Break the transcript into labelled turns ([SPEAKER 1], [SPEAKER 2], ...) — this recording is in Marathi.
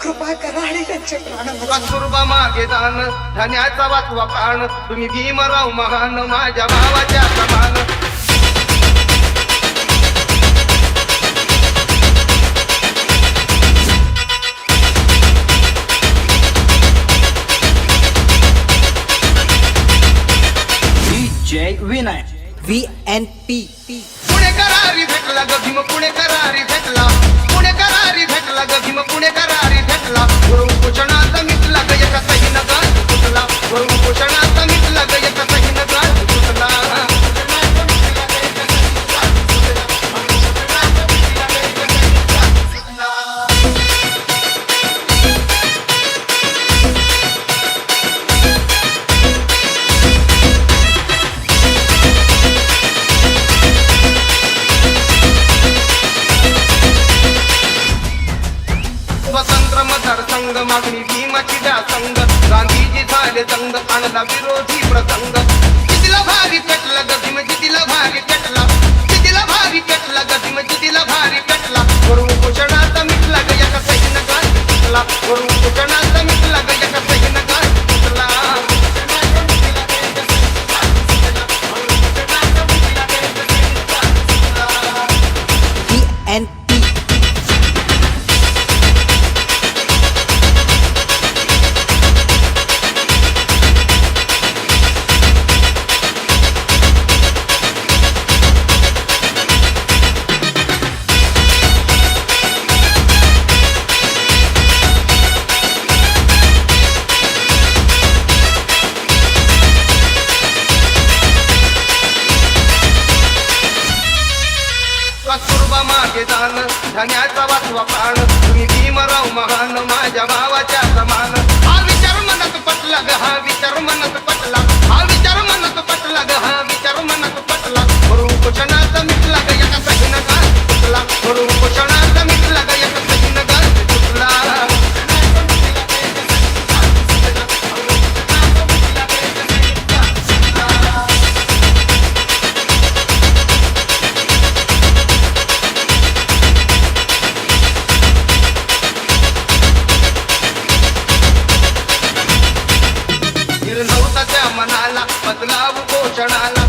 [SPEAKER 1] कृपा करा आणि त्यांचे प्राण वाचवा.
[SPEAKER 2] कस्तुरबा मागे दान धन्याचा वाचवा प्राण तुम्ही भीमराव महान माझ्या भावाच्या समान.
[SPEAKER 3] जय विनय VNP.
[SPEAKER 2] पुणे करारी भेटला ग भीम पुणे करारी भेटला पुणे करारी भेटला ग भीम पुणे करारी भेटला. वरून पोषणाचा मिटला ग एका सहीन गाठ तुटला वरून पोषणाचा मिटला ग एका सहीन गाठ तुटला. स्वतंत्र मतदारसंघ मागणी भीमाची द्या संघ गांधीजी झाले जंग आणला विरोधी प्रसंग. कितीला भारी पेटला ग भीम कितीला भारी पेटला कितीला भारी पेटला ग भीम कितीला भारी पेटला. वरून पोषणाचा मिटला ग एका सहीन गाठ तुटला वरून पोषणाचा मिटला ग एका सहीन गाठ तुटला.
[SPEAKER 3] VNP.
[SPEAKER 2] कस्तुरबा मागे दान धन्याचा वाचवा प्राण तुम्ही भीमराव महान माझ्या भावाच्या समान. हा विचार मनात पटला ग हा विचार मनात पटला हा विचार मनात पटला ग हा विचार मनात पटला. वरून पोषणाचा मिटला ग एका सहीन गाठ तुटला वरून पोषणाचा मिटला ग एका सहीन गाठ तुटला. नव्हता त्या मनाला बदलाव पोषणाला